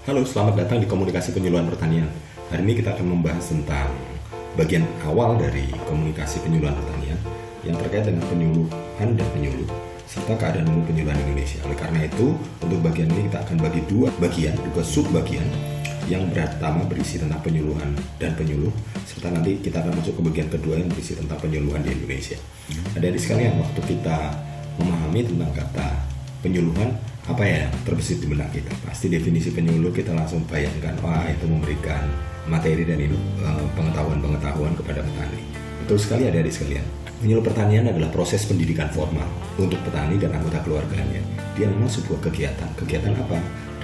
Halo, selamat datang di Komunikasi Penyuluhan Pertanian. Hari ini kita akan membahas tentang bagian awal dari komunikasi penyuluhan pertanian yang terkait dengan penyuluhan dan penyuluh serta keadaan umum penyuluhan Indonesia. Oleh karena itu, untuk bagian ini kita akan bagi dua bagian, dua sub-bagian yang pertama berisi tentang penyuluhan dan penyuluh, serta nanti kita akan masuk ke bagian kedua yang berisi tentang penyuluhan di Indonesia. Adik-adik sekalian, waktu kita memahami tentang kata penyuluhan, apa ya terbesit di benak kita? Pasti definisi penyuluh kita langsung bayangkan, wah itu memberikan materi dan pengetahuan kepada petani. Betul sekali adik-adik sekalian. Penyuluh pertanian adalah proses pendidikan formal untuk petani dan anggota keluarganya. Dia memang sebuah kegiatan. Kegiatan apa?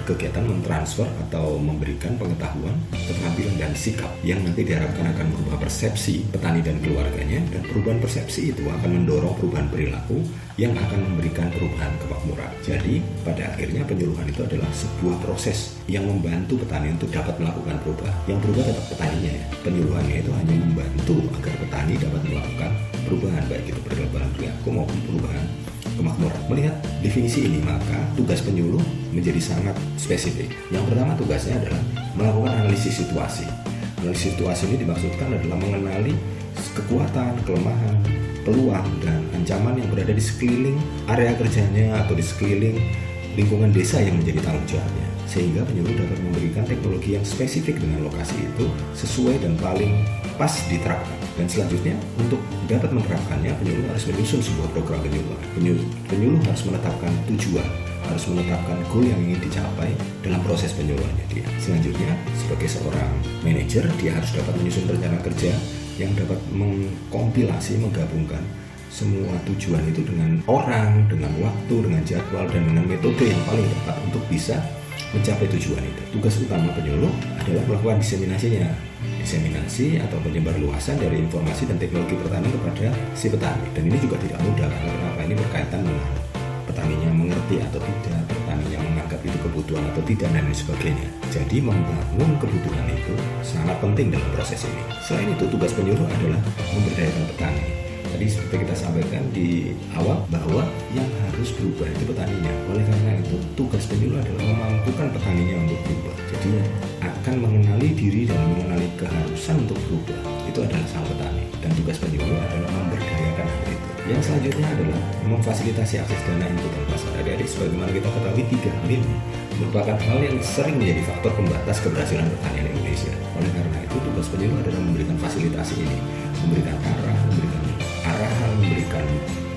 Kegiatan mentransfer atau memberikan pengetahuan, keterampilan dan sikap yang nanti diharapkan akan merubah persepsi petani dan keluarganya, dan perubahan persepsi itu akan mendorong perubahan perilaku yang akan memberikan perubahan kemakmuran. Jadi pada akhirnya penyuluhan itu adalah sebuah proses yang membantu petani untuk dapat melakukan perubahan. Yang berubah tetap petaninya ya. Penyuluhannya itu hanya membantu agar petani dapat melakukan perubahan, baik itu perubahan perilaku maupun perubahan kemakmuran. Melihat definisi ini, maka tugas penyuluh menjadi sangat spesifik. Yang pertama tugasnya adalah melakukan analisis situasi. Analisis situasi ini dimaksudkan adalah mengenali kekuatan, kelemahan, peluang, dan ancaman yang berada di sekeliling area kerjanya atau di sekeliling lingkungan desa yang menjadi tanggung jawabnya, sehingga penyuluh dapat memberikan teknologi yang spesifik dengan lokasi itu sesuai dan paling pas diterapkan. Dan selanjutnya, untuk dapat menerapkannya, penyuluh harus menyusun sebuah program penyuluhan. Penyuluh harus menetapkan tujuan, harus menetapkan goal yang ingin dicapai dalam proses penyuluhannya dia. Selanjutnya, sebagai seorang manajer, dia harus dapat menyusun rencana kerja yang dapat mengkompilasi, menggabungkan semua tujuan itu dengan orang, dengan waktu, dengan jadwal, dan dengan metode yang paling tepat untuk bisa mencapai tujuan itu. Tugas utama penyuluh adalah melakukan diseminasi atau penyebarluasan dari informasi dan teknologi pertanian kepada si petani. Dan ini juga tidak mudah, karena kenapa? Ini berkaitan dengan petaninya mengerti atau tidak, petaninya menganggap itu kebutuhan atau tidak, dan lain sebagainya. Jadi membangun kebutuhan itu sangat penting dalam proses ini. Selain itu, tugas penyuluh adalah memberdayakan petani. Tadi seperti kita sampaikan di awal bahwa yang harus berubah itu petaninya. Oleh karena itu, tugas penyuluh adalah memampukan petaninya untuk berubah. Jadi akan mengenali diri dan mengenali keharusan untuk berubah. Itu adalah sang petani. Dan tugas penyuluh adalah memberdayakan hal itu. Yang selanjutnya adalah memfasilitasi akses dana input dan pasar. Adik-adik, sebagaimana kita ketahui, 3 hal ini merupakan hal yang sering menjadi faktor pembatas keberhasilan pertanian Indonesia. Oleh karena itu, tugas penyuluh adalah memberikan fasilitasi ini, memberikan arah, memberikan arahan, memberikan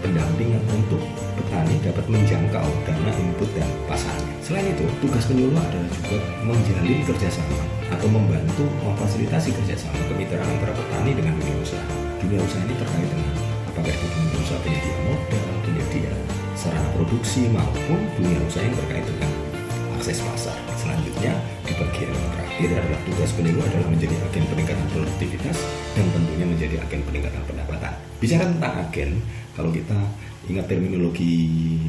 pendampingan untuk petani dapat menjangkau dana input dan pasarnya. Selain itu, tugas penyuluh adalah juga menjalin kerjasama atau membantu memfasilitasi kerjasama kemitraan antara petani dengan dunia usaha. Dunia usaha ini terkait dengan apakah itu dunia usaha penyedia modal, penyedia sarana produksi, maupun dunia usaha yang terkait dengan akses pasar. Selanjutnya, di bagian yang terakhir adalah tugas penyuluh adalah menjadi agen peningkatan produktivitas dan tentunya menjadi agen peningkatan pendapatan. Bicara tentang agen, kalau kita ingat terminologi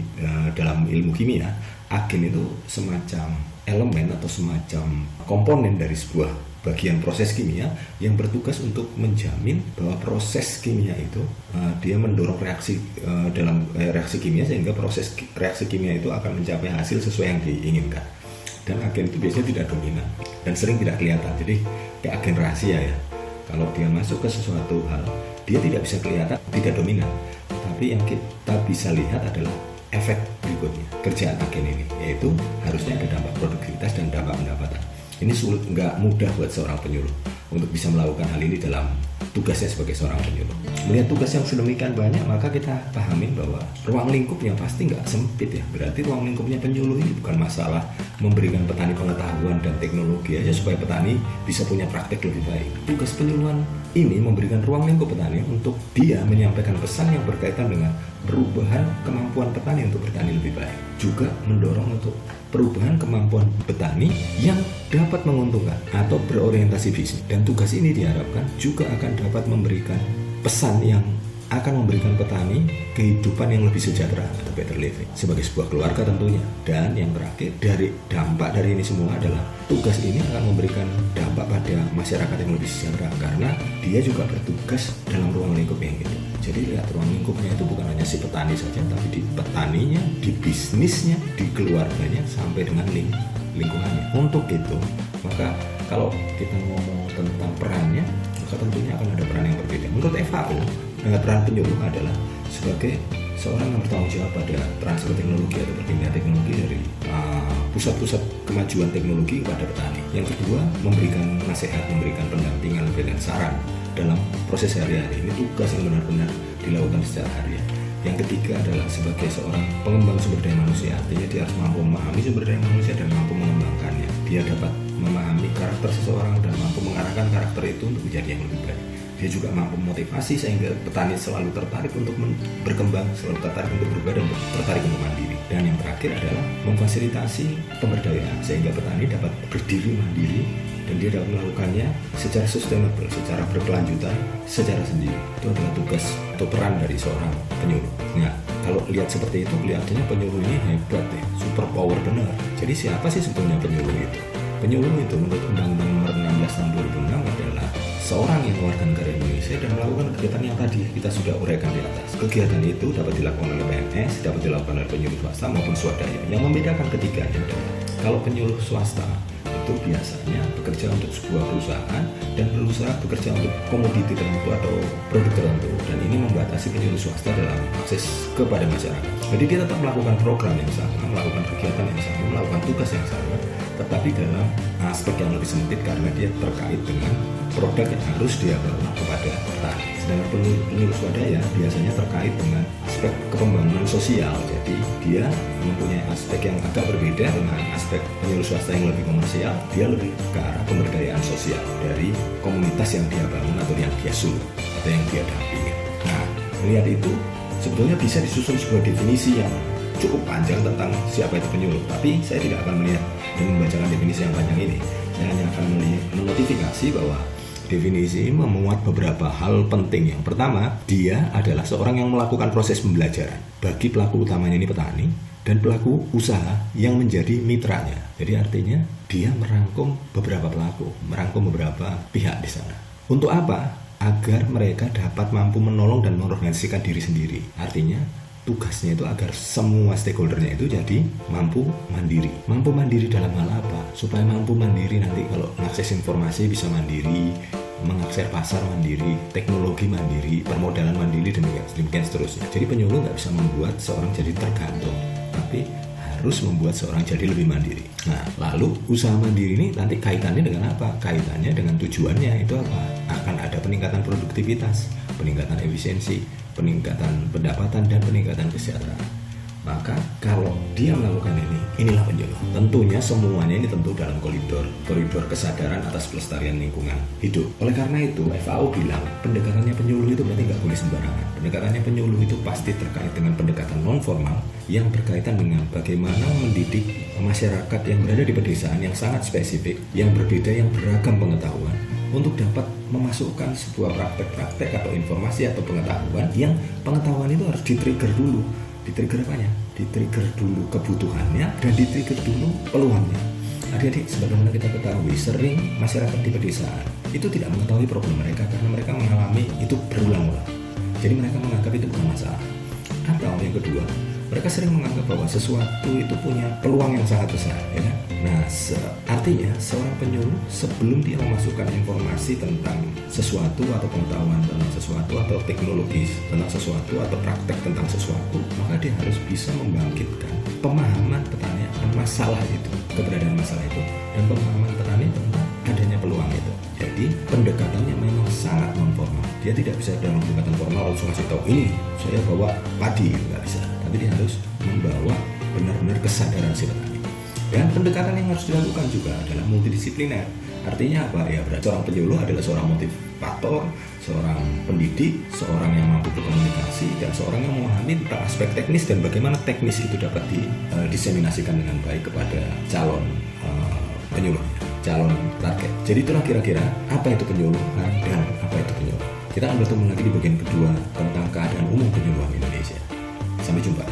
dalam ilmu kimia, agen itu semacam elemen atau semacam komponen dari sebuah bagian proses kimia yang bertugas untuk menjamin bahwa proses kimia itu dia mendorong reaksi dalam reaksi kimia, sehingga proses reaksi kimia itu akan mencapai hasil sesuai yang diinginkan. Dan agen itu biasanya tidak dominan dan sering tidak kelihatan. Jadi kayak agen rahasia ya. Kalau dia masuk ke sesuatu hal, dia tidak bisa kelihatan, tidak dominan. Tapi yang kita bisa lihat adalah efek berikutnya kerjaan agen ini, yaitu harusnya ada dampak produktivitas dan dampak pendapatan. Ini sulit, nggak mudah buat seorang penyuluh untuk bisa melakukan hal ini dalam tugasnya sebagai seorang penyuluh. Melihat tugas yang sedemikian banyak, maka kita pahami bahwa ruang lingkupnya pasti nggak sempit ya. Berarti ruang lingkupnya penyuluh ini bukan masalah memberikan petani pengetahuan dan teknologi aja supaya petani bisa punya praktek lebih baik. Tugas penyuluhan ini memberikan ruang lingkup petani untuk dia menyampaikan pesan yang berkaitan dengan perubahan kemampuan petani untuk bertani lebih baik. Juga mendorong untuk perubahan kemampuan petani yang dapat menguntungkan atau berorientasi bisnis. Dan tugas ini diharapkan juga akan dapat memberikan pesan yang akan memberikan petani kehidupan yang lebih sejahtera atau better living sebagai sebuah keluarga tentunya. Dan yang terakhir, dari dampak dari ini semua adalah tugas ini akan memberikan dampak pada masyarakat yang lebih sejahtera, karena dia juga bertugas dalam ruang lingkup yang itu. Jadi lihat, ruang lingkupnya itu bukan hanya si petani saja, tapi di petaninya, di bisnisnya, di keluarganya, sampai dengan lingkungannya. Untuk itu, maka kalau kita ngomong tentang perannya, maka tentunya akan ada peran yang berbeda. Menurut FAO, peran penyuluh adalah sebagai seorang yang bertanggung jawab pada transfer teknologi atau perpindahan teknologi dari pusat-pusat kemajuan teknologi kepada petani. Yang kedua, memberikan nasihat, memberikan pendampingan, memberikan saran dalam proses sehari-hari. Ini tugas yang benar-benar dilakukan secara harian. Yang ketiga adalah sebagai seorang pengembang sumber daya manusia, artinya dia harus mampu memahami sumber daya manusia dan mampu mengembangkannya. Dia dapat memahami karakter seseorang dan mampu mengarahkan karakter itu untuk menjadi yang lebih baik. Dia juga mampu memotivasi sehingga petani selalu tertarik untuk berkembang, selalu tertarik untuk berubah dan tertarik untuk mandiri. Dan yang terakhir adalah memfasilitasi pemberdayaan sehingga petani dapat berdiri mandiri dan dia dapat melakukannya secara sustainable, secara berkelanjutan, secara sendiri. Itu adalah tugas atau peran dari seorang penyuluh. Nah, kalau lihat seperti itu, kelihatannya penyuluh ini hebat ya, super power benar. Jadi siapa sih sebetulnya penyuluh itu? Penyuluh itu menurut Undang-Undang Nomor 16 Tahun 2006 adalah seorang yang warga negara Indonesia dan melakukan kegiatan yang tadi kita sudah uraikan di atas. Kegiatan itu dapat dilakukan oleh PNS, dapat dilakukan oleh penyuluh swasta maupun swadaya. Yang membedakan ketiganya adalah kalau penyuluh swasta itu biasanya bekerja untuk sebuah perusahaan dan berusaha bekerja untuk komoditi tertentu atau produk tertentu, dan ini membatasi penyuluh swasta dalam akses kepada masyarakat. Jadi dia tetap melakukan program yang sama, melakukan kegiatan yang sama, melakukan tugas yang sama, tetapi dalam aspek yang lebih sempit karena dia terkait dengan produk yang harus dia bawa kepada petani. Sedangkan penyuluh swadaya biasanya terkait dengan aspek kepembangunan sosial. Jadi dia mempunyai aspek yang agak berbeda dengan aspek penyuluh swasta yang lebih komersial. Dia lebih ke arah pemberdayaan sosial dari komunitas yang dia bangun atau yang dia sulung atau yang dia dampingi. Nah, melihat itu sebetulnya bisa disusun sebuah definisi yang cukup panjang tentang siapa itu penyuluh. Tapi saya tidak akan melihat dan membacakan definisi yang panjang ini. Saya hanya akan menotifikasi bahwa definisi ini memuat beberapa hal penting. Yang pertama, dia adalah seorang yang melakukan proses pembelajaran. Bagi pelaku utamanya ini petani dan pelaku usaha yang menjadi mitranya. Jadi artinya dia merangkum beberapa pelaku, merangkum beberapa pihak di sana. Untuk apa? Agar mereka dapat mampu menolong dan mengorganisasikan diri sendiri. Artinya tugasnya itu agar semua stakeholdernya itu jadi mampu mandiri. Mampu mandiri dalam hal apa? Supaya mampu mandiri nanti kalau mengakses informasi bisa mandiri, mengakses pasar mandiri, teknologi mandiri, permodalan mandiri, demikian seterusnya. Jadi penyuluh nggak bisa membuat seorang jadi tergantung, tapi harus membuat seorang jadi lebih mandiri. Nah, lalu usaha mandiri ini nanti kaitannya dengan apa? Kaitannya dengan tujuannya itu apa? Akan ada peningkatan produktivitas, peningkatan efisiensi, peningkatan pendapatan, dan peningkatan kesejahteraan. Maka kalau dia melakukan ini, inilah penyuluh. Tentunya semuanya ini tentu dalam koridor kesadaran atas pelestarian lingkungan hidup. Oleh karena itu, FAO bilang pendekatannya penyuluh itu berarti nggak boleh sembarangan. Pendekatannya penyuluh itu pasti terkait dengan pendekatan non formal yang berkaitan dengan bagaimana mendidik masyarakat yang berada di pedesaan yang sangat spesifik, yang berbeda, yang beragam pengetahuan, untuk dapat memasukkan sebuah praktek-praktek atau informasi atau pengetahuan yang pengetahuan itu harus di-trigger dulu. Di-trigger apanya? Di-trigger dulu kebutuhannya dan di-trigger dulu peluangnya. Adik-adik, sebagaimana kita ketahui, sering masyarakat di pedesaan itu tidak mengetahui problem mereka karena mereka mengalami itu berulang-ulang. Jadi mereka menganggap itu bukan masalah. Atau yang kedua, mereka sering menganggap bahwa sesuatu itu punya peluang yang sangat besar, ya kan? Nah, artinya seorang penyuluh sebelum dia memasukkan informasi tentang sesuatu atau pengetahuan tentang sesuatu atau teknologi tentang sesuatu atau praktek tentang sesuatu, maka dia harus bisa membangkitkan pemahaman petani akan masalah itu, keberadaan masalah itu, dan pemahaman petani tentang adanya peluang itu. Jadi pendekatannya memang sangat non formal. Dia tidak bisa dalam pendekatan formal langsung kasih tahu ini saya bawa padi, nggak bisa. Tapi dia harus membawa benar-benar kesadaran si petani. Dan pendekatan yang harus dilakukan juga adalah multidisipliner. Artinya apa? Ya berarti seorang penyuluh adalah seorang motivator, seorang pendidik, seorang yang mampu berkomunikasi, dan seorang yang memahami tentang aspek teknis dan bagaimana teknis itu dapat didiseminasikan dengan baik kepada calon penyuluh, calon target. Jadi itulah kira-kira apa itu penyuluh dan apa itu penyuluh. Kita akan bertemu lagi di bagian kedua tentang keadaan umum penyuluhan Indonesia. Sampai jumpa.